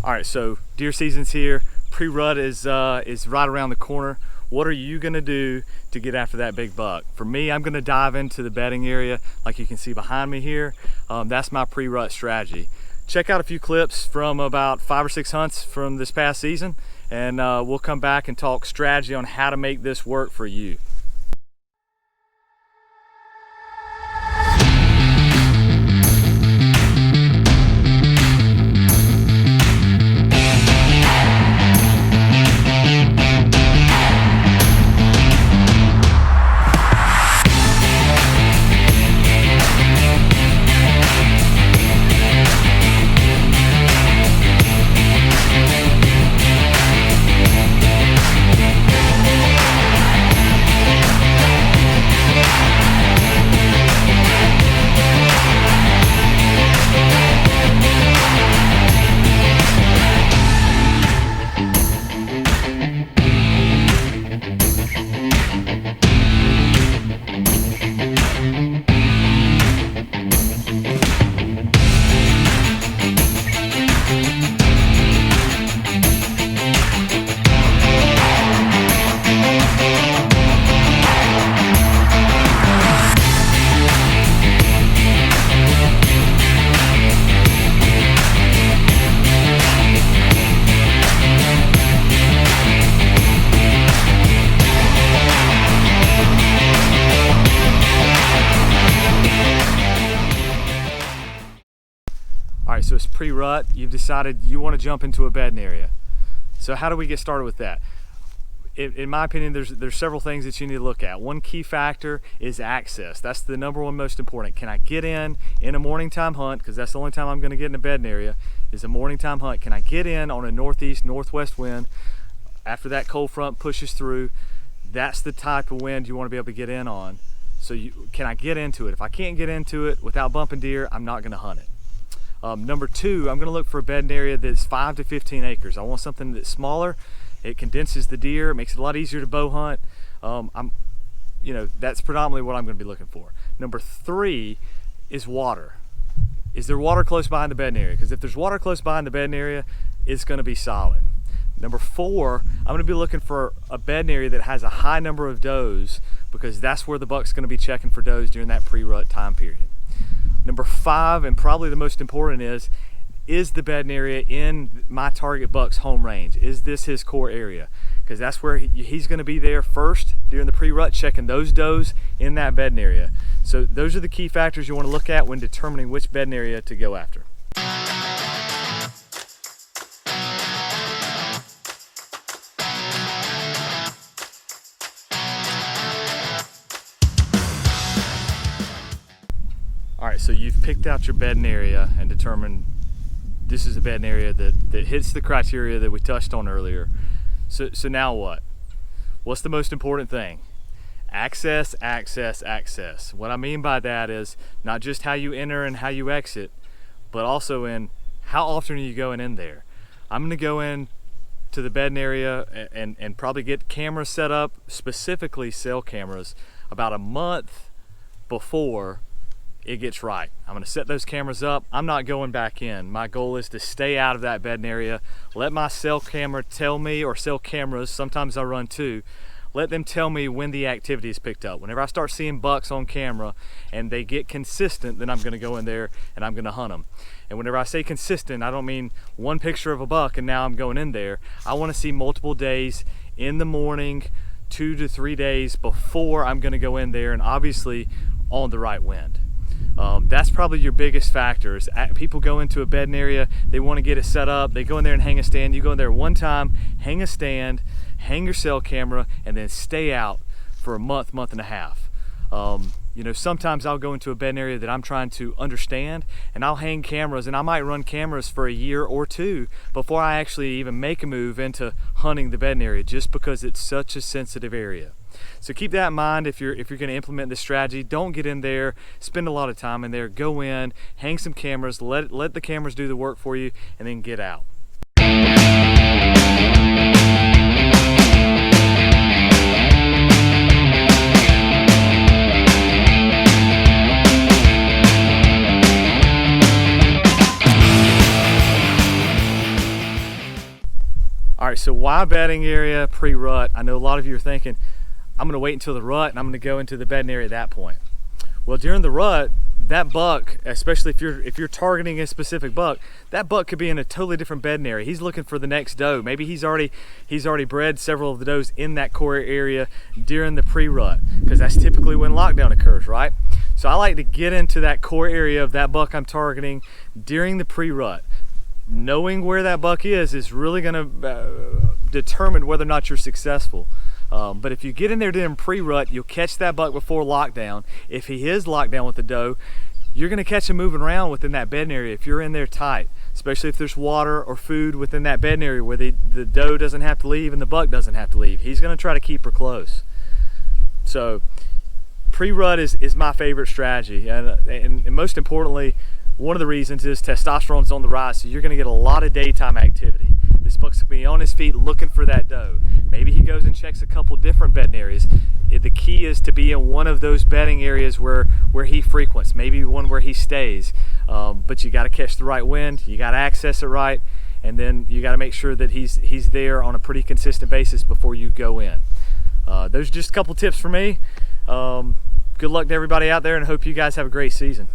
All right, so deer season's here. Pre-rut is right around the corner. What are you gonna do to get after that big buck? For me, I'm gonna dive into the bedding area like you can see behind me here. That's my pre-rut strategy. Check out a few clips from about 5 or 6 hunts from this past season, and we'll come back and talk strategy on how to make this work for you. All right, so it's pre-rut. You've decided you want to jump into a bedding area. So how do we get started with that? In my opinion, there's several things that you need to look at. One key factor is access. That's the number one most important. Can I get in a morning time hunt? Because that's the only time I'm going to get in a bedding area is a morning time hunt. Can I get in on a northeast, northwest wind after that cold front pushes through? That's the type of wind you want to be able to get in on. So can I get into it? If I can't get into it without bumping deer, I'm not going to hunt it. Number two, I'm going to look for a bedding area that's 5 to 15 acres. I want something that's smaller. It condenses the deer. It makes it a lot easier to bow hunt. That's predominantly what I'm going to be looking for. Number three is water. Is there water close behind the bedding area? Because if there's water close behind the bedding area, it's going to be solid. Number four, I'm going to be looking for a bedding area that has a high number of does, because that's where the buck's going to be checking for does during that pre-rut time period. Number five, and probably the most important, is the bedding area in my target buck's home range? Is this his core area? Because that's where he's going to be there first during the pre-rut, checking those does in that bedding area. So those are the key factors you want to look at when determining which bedding area to go after. All right, so you've picked out your bedding area and determined this is a bedding area that hits the criteria that we touched on earlier. So now what? What's the most important thing? Access, access, access. What I mean by that is not just how you enter and how you exit, but also in how often are you going in there. I'm gonna go in to the bedding area and probably get cameras set up, specifically cell cameras, about a month before it gets right. I'm going to set those cameras up. I'm not going back in. My goal is to stay out of that bedding area. Let my cell camera tell me, or cell cameras, sometimes I run two, let them tell me when the activity is picked up. Whenever I start seeing bucks on camera and they get consistent, then I'm going to go in there and I'm going to hunt them. And whenever I say consistent, I don't mean one picture of a buck and now I'm going in there. I want to see multiple days in the morning, 2 to 3 days before I'm going to go in there, and obviously on the right wind. That's probably your biggest factor. Is people go into a bedding area, they want to get it set up, they go in there and hang a stand. You go in there one time, hang a stand, hang your cell camera, and then stay out for a month, month and a half. Sometimes I'll go into a bedding area that I'm trying to understand, and I'll hang cameras, and I might run cameras for a year or two before I actually even make a move into hunting the bedding area, just because it's such a sensitive area. So keep that in mind if you're going to implement this strategy. Don't get in there, spend a lot of time in there. Go in, hang some cameras, let the cameras do the work for you, and then get out. why bedding area pre-rut? I know a lot of you are thinking, I'm going to wait until the rut and I'm going to go into the bedding area at that point. Well, during the rut, that buck, especially if you're targeting a specific buck, that buck could be in a totally different bedding area. He's looking for the next doe. Maybe he's already bred several of the does in that core area during the pre-rut, because that's typically when lockdown occurs, right? So I like to get into that core area of that buck I'm targeting during the pre-rut. Knowing where that buck is really going to determine whether or not you're successful. But if you get in there during pre-rut, you'll catch that buck before lockdown. If he is locked down with the doe, you're going to catch him moving around within that bedding area if you're in there tight, especially if there's water or food within that bedding area where the doe doesn't have to leave and the buck doesn't have to leave. He's going to try to keep her close. So pre-rut is my favorite strategy, and most importantly, one of the reasons is testosterone's on the rise, so you're going to get a lot of daytime activity. This buck's going to be on his feet looking for that doe. Maybe he goes and checks a couple different bedding areas. The key is to be in one of those bedding areas where he frequents, maybe one where he stays. But you got to catch the right wind, you got to access it right, and then you got to make sure that he's there on a pretty consistent basis before you go in. Those are just a couple tips for me. Good luck to everybody out there, and hope you guys have a great season.